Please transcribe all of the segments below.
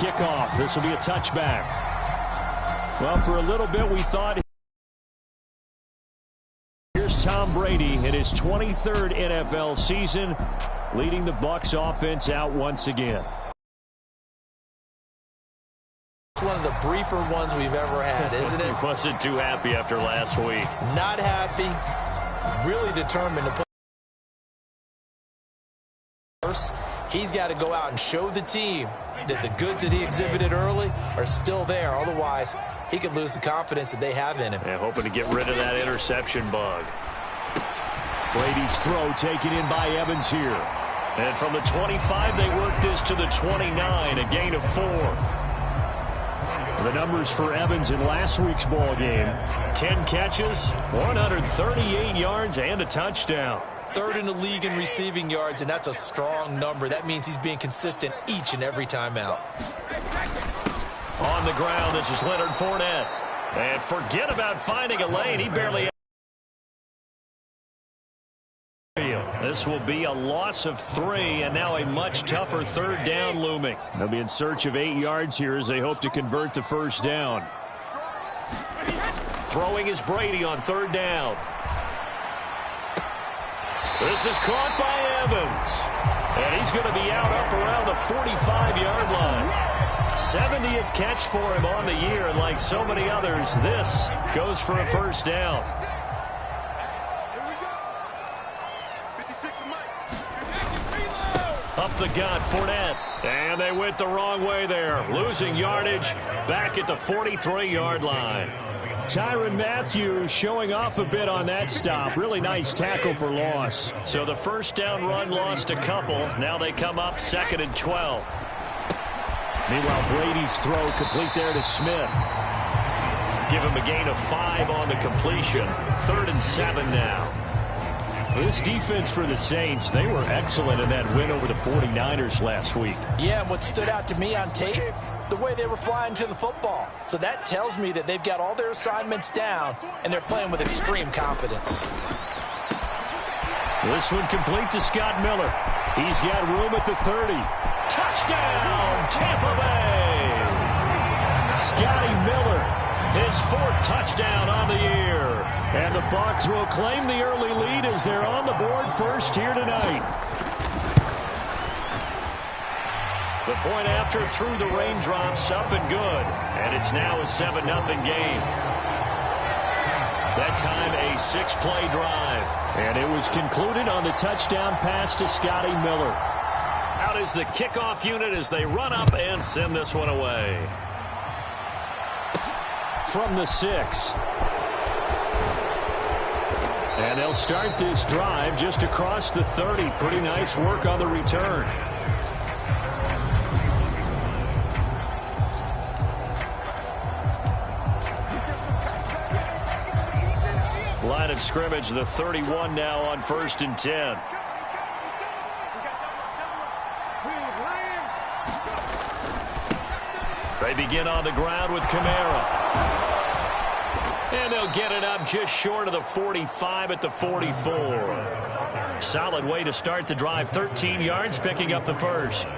kickoff. This will be a touchback. Well, for a little bit we thought. Here's Tom Brady in his 23rd NFL season, leading the Bucs offense out once again. It's one of the briefer ones we've ever had, isn't it? He wasn't too happy after last week. Not happy. Really determined to put. He's got to go out and show the team that the goods that he exhibited early are still there. Otherwise, he could lose the confidence that they have in him. Yeah, hoping to get rid of that interception bug. Brady's throw taken in by Evans here. And from the 25, they work this to the 29, a gain of 4. The numbers for Evans in last week's ball game: 10 catches, 138 yards, and a touchdown. Third in the league in receiving yards, and that's a strong number. That means he's being consistent each and every time out. On the ground, this is Leonard Fournette. And forget about finding a lane. He barely. This will be a loss of 3, and now a much tougher 3rd down looming. They'll be in search of 8 yards here as they hope to convert the 1st down. Throwing is Brady on 3rd down. This is caught by Evans. And he's going to be out up around the 45-yard line. 70th catch for him on the year, and like so many others, this goes for a 1st down. Up the gut, Fournette. And they went the wrong way there. Losing yardage back at the 43-yard line. Tyrann Mathieu showing off a bit on that stop. Really nice tackle for loss. So the 1st down run lost a couple. Now they come up 2nd and 12. Meanwhile, Brady's throw complete there to Smith. Give him a gain of 5 on the completion. 3rd and 7 now. This defense for the Saints, they were excellent in that win over the 49ers last week. Yeah, and what stood out to me on tape, the way they were flying to the football. So that tells me that they've got all their assignments down, and they're playing with extreme confidence. This one complete to Scott Miller. He's got room at the 30. Touchdown, Tampa Bay! Scotty Miller, his 4th touchdown on the year. And the Bucs will claim the early lead as they're on the board first here tonight. The point after through the raindrops, up and good. And it's now a 7-0 game. That time a 6-play drive. And it was concluded on the touchdown pass to Scotty Miller. Out is the kickoff unit as they run up and send this one away. From the 6. And they'll start this drive just across the 30. Pretty nice work on the return. Line of scrimmage, the 31 now on 1st and 10. They begin on the ground with Kamara. And they'll get it up just short of the 45 at the 44. Solid way to start the drive. 13 yards, picking up the 1st.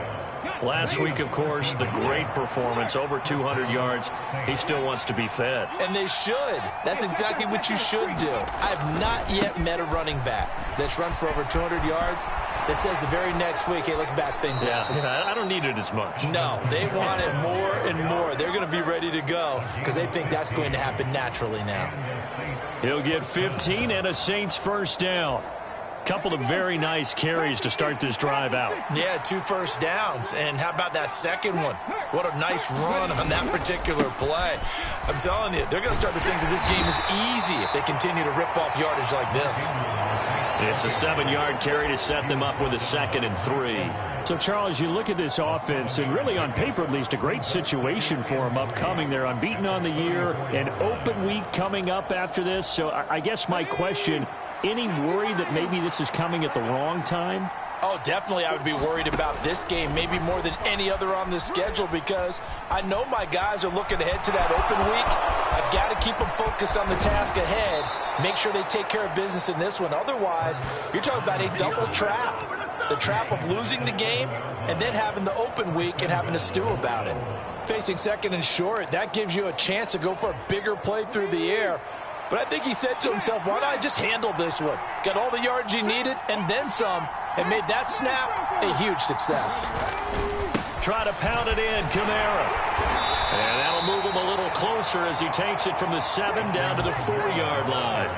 Last week, of course, the great performance, over 200 yards. He still wants to be fed. And they should. That's exactly what you should do. I have not yet met a running back that's run for over 200 yards that says the very next week, hey, let's back things up. Yeah, I don't need it as much. No, they want it more and more. They're going to be ready to go because they think that's going to happen naturally now. He'll get 15 and a Saints 1st down. Couple of very nice carries to start this drive out. Yeah, 2 first downs. And how about that second one? What a nice run on that particular play. I'm telling you, they're going to start to think that this game is easy if they continue to rip off yardage like this. It's a 7-yard carry to set them up with a 2nd and 3. So, Charles, you look at this offense, and really on paper at least, a great situation for them upcoming. They're unbeaten on the year, an open week coming up after this. So I guess my question, any worry that maybe this is coming at the wrong time? Oh, definitely I would be worried about this game, maybe more than any other on the schedule, because I know my guys are looking ahead to that open week. I've got to keep them focused on the task ahead, make sure they take care of business in this one. Otherwise, you're talking about a double trap. the trap of losing the game and then having the open week and having to stew about it. Facing second and short, that gives you a chance to go for a bigger play through the air. But I think he said to himself, why not just handle this one? Got all the yards he needed and then some, and made that snap a huge success. Try to pound it in, Kamara. And that'll move him a little closer as he takes it from the 7 down to the 4-yard line.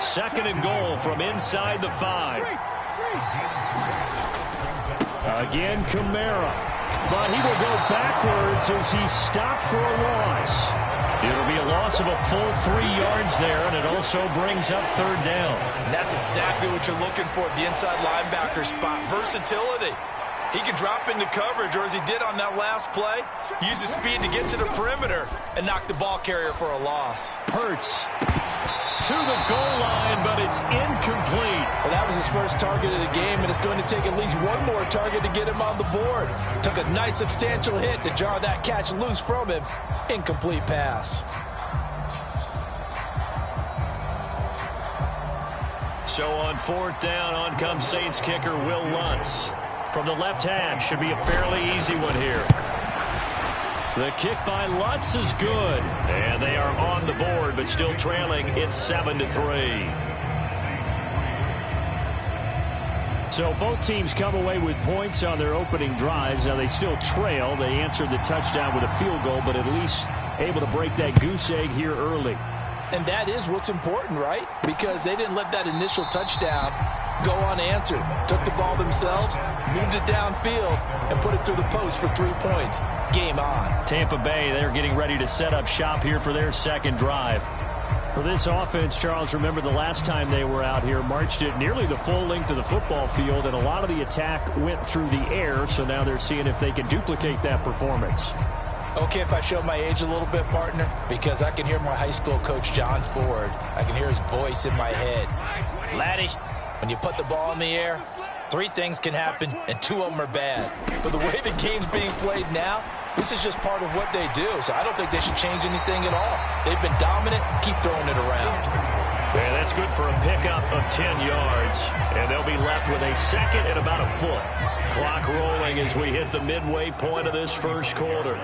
Second and goal from inside the 5. Again, Kamara. But he will go backwards as he's stopped for a loss. It'll be a loss of a full 3 yards there, and it also brings up third down. And that's exactly what you're looking for at the inside linebacker spot. Versatility. He can drop into coverage, or as he did on that last play, use his speed to get to the perimeter and knock the ball carrier for a loss. Hurts to the goal line, but it's incomplete. Well, that was his first target of the game, and it's going to take at least one more target to get him on the board. Took a nice substantial hit to jar that catch loose from him. Incomplete pass. So on fourth down, on comes Saints kicker Will Lutz. From the left hash, should be a fairly easy one here. The kick by Lutz is good. And they are on the board, but still trailing. It's 7-3. So both teams come away with points on their opening drives. Now they still trail. They answered the touchdown with a field goal, but at least able to break that goose egg here early. And that is what's important, right? Because they didn't let that initial touchdown go unanswered. Took the ball themselves, moved it downfield, and put it through the post for 3 points. Game on. Tampa Bay, they're getting ready to set up shop here for their second drive. For this offense, Charles, remember the last time they were out here, marched it nearly the full length of the football field, and a lot of the attack went through the air, so now they're seeing if they can duplicate that performance. Okay, if I show my age a little bit, partner, because I can hear my high school coach, John Ford. I can hear his voice in my head. Laddie, when you put the ball in the air, 3 things can happen, and 2 of them are bad. But the way the game's being played now, this is just part of what they do, so I don't think they should change anything at all. They've been dominant. Keep throwing it around. Yeah, that's good for a pickup of 10 yards, and they'll be left with a second and about a foot. Clock rolling as we hit the midway point of this first quarter.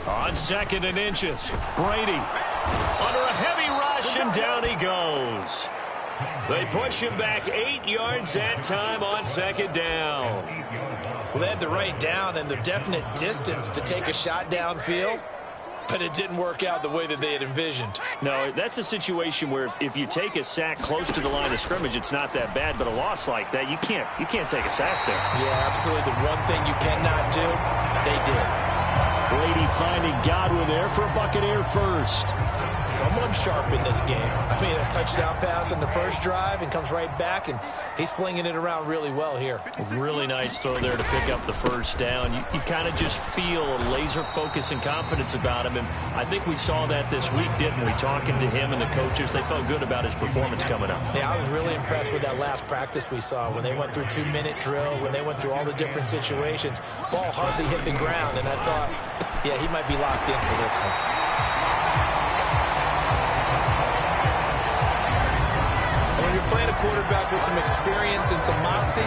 On 2nd and inches, Brady under a heavy rush, and down he goes. They push him back 8 yards that time on 2nd down. Well, they had the right down and the definite distance to take a shot downfield, but it didn't work out the way that they had envisioned. No, that's a situation where if you take a sack close to the line of scrimmage, it's not that bad, but a loss like that, you can't take a sack there. Yeah, absolutely. The one thing you cannot do, they did. Brady finding Godwin there for a Buccaneer first. Someone sharp in this game. I mean, a touchdown pass on the first drive and comes right back, and he's flinging it around really well here. Really nice throw there to pick up the first down. You kind of just feel a laser focus and confidence about him, and I think we saw that this week, didn't we? Talking to him and the coaches, they felt good about his performance coming up. Yeah, I was really impressed with that last practice we saw when they went through 2-minute drill, when they went through all the different situations. Ball hardly hit the ground, and I thought, yeah, he might be locked in for this one. Playing a quarterback with some experience and some moxie,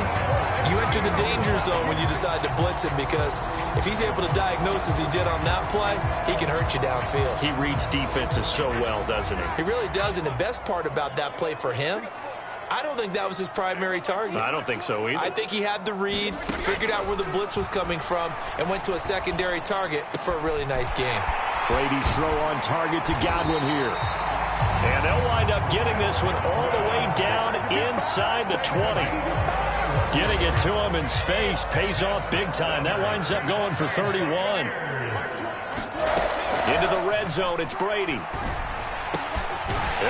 you enter the danger zone when you decide to blitz him, because if he's able to diagnose as he did on that play, he can hurt you downfield. He reads defenses so well, doesn't he? He really does, and the best part about that play for him, I don't think that was his primary target. I don't think so either. I think he had the read, figured out where the blitz was coming from, and went to a secondary target for a really nice game. Brady's throw on target to Godwin here. And they'll wind up getting this one all the way down inside the 20. Getting it to him in space pays off big time. That winds up going for 31. Into the red zone, it's Brady.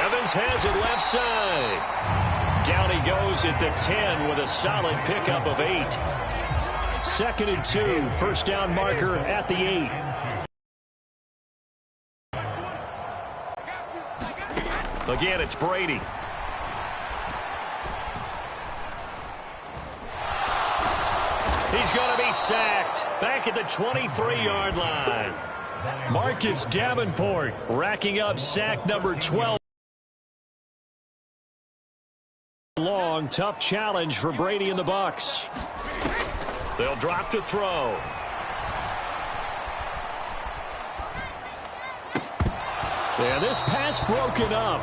Evans has it left side. Down he goes at the 10 with a solid pickup of 8. 2nd and 2, first down marker at the 8. Again, it's Brady. He's going to be sacked back at the 23-yard line. Marcus Davenport racking up sack number 12. Long, tough challenge for Brady and the Bucs. They'll drop to throw. And this pass broken up.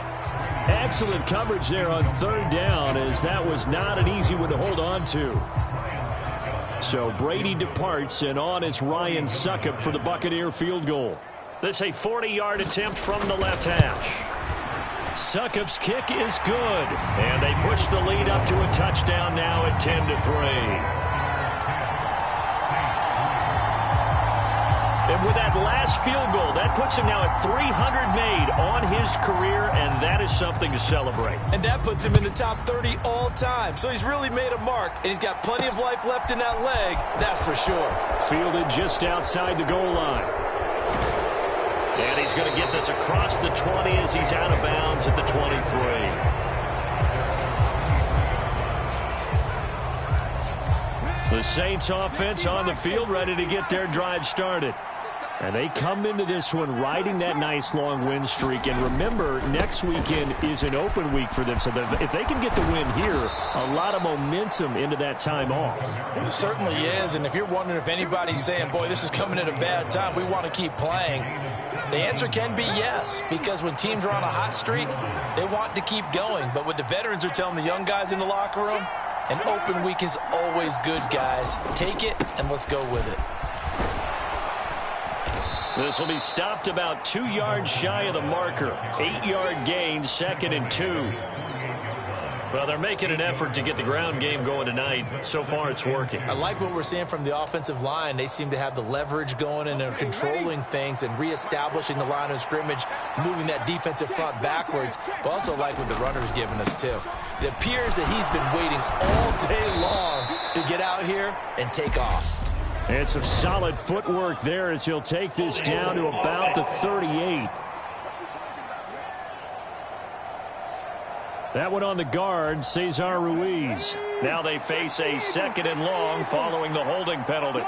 Excellent coverage there on third down, as that was not an easy one to hold on to. So Brady departs, and on is Ryan Succop for the Buccaneer field goal. This a 40-yard attempt from the left hash. Succop's kick is good, and they push the lead up to a touchdown now at 10-3. And with that last field goal, that puts him now at 300 made on his career, and that is something to celebrate. And that puts him in the top 30 all time. So he's really made a mark, and he's got plenty of life left in that leg, that's for sure. Fielded just outside the goal line. And he's going to get this across the 20 as he's out of bounds at the 23. The Saints offense on the field, ready to get their drive started. And they come into this one riding that nice long win streak. And remember, next weekend is an open week for them. So if they can get the win here, a lot of momentum into that time off. It certainly is. And if you're wondering if anybody's saying, boy, this is coming at a bad time, we want to keep playing, the answer can be yes. Because when teams are on a hot streak, they want to keep going. But what the veterans are telling the young guys in the locker room, an open week is always good, guys. Take it, and let's go with it. This will be stopped about 2 yards shy of the marker. 8-yard gain, 2nd and 2. Well, they're making an effort to get the ground game going tonight. So far, it's working. I like what we're seeing from the offensive line. They seem to have the leverage going, and they're controlling things and reestablishing the line of scrimmage, moving that defensive front backwards. But also like what the runner's giving us, too. It appears that he's been waiting all day long to get out here and take off. And some solid footwork there as he'll take this down to about the 38. That one on the guard, Cesar Ruiz. Now they face a 2nd and long following the holding penalty.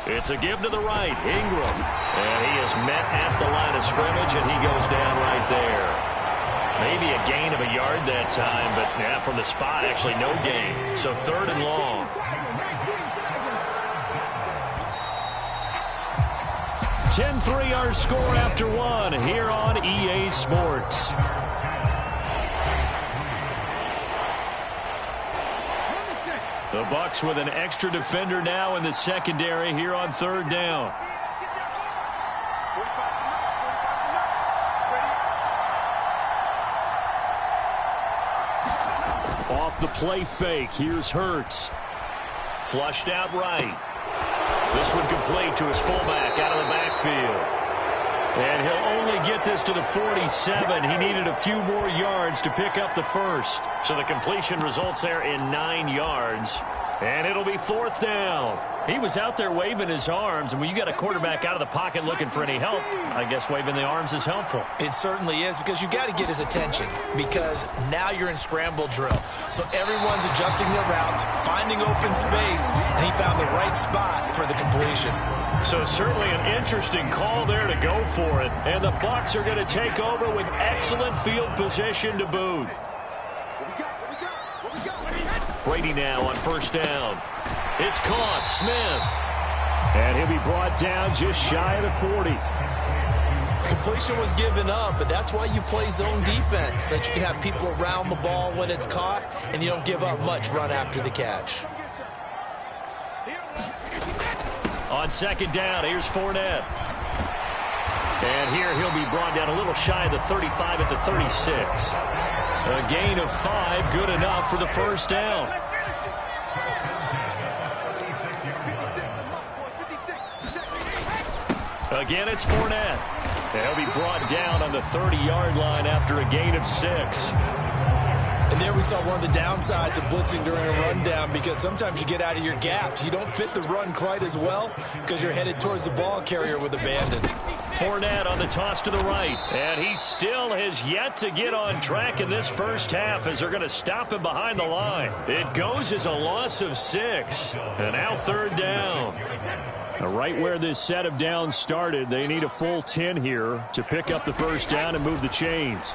It's a give to the right, Ingram. And he is met at the line of scrimmage, and he goes down right there. Maybe a gain of a yard that time, but yeah, from the spot, actually no gain. So 3rd and long. (10-3) our score after one here on EA Sports. The Bucs with an extra defender now in the secondary here on 3rd down. Off the play fake, here's Hurts. Flushed out right. This one complete to his fullback out of the backfield. And he'll only get this to the 47. He needed a few more yards to pick up the first. So the completion results there in 9 yards. And it'll be 4th down. He was out there waving his arms, and when you got a quarterback out of the pocket looking for any help, I guess waving the arms is helpful. It certainly is, because you got to get his attention, because now you're in scramble drill. So everyone's adjusting their routes, finding open space, and he found the right spot for the completion. So certainly an interesting call there to go for it. And the Bucs are going to take over with excellent field position to boot. Brady now on 1st down. It's caught, Smith. And he'll be brought down just shy of the 40. Completion was given up, but that's why you play zone defense, so that you can have people around the ball when it's caught, and you don't give up much run after the catch. On 2nd down, here's Fournette. And here he'll be brought down a little shy of the 35 at the 36. A gain of 5, good enough for the 1st down. Again, it's Fournette. He'll be brought down on the 30-yard line after a gain of 6. And there we saw one of the downsides of blitzing during a rundown, because sometimes you get out of your gaps. You don't fit the run quite as well because you're headed towards the ball carrier with abandon. Fournette on the toss to the right. And he still has yet to get on track in this first half, as they're going to stop him behind the line. It goes as a loss of 6. And now 3rd down. Right where this set of downs started, they need a full 10 here to pick up the 1st down and move the chains.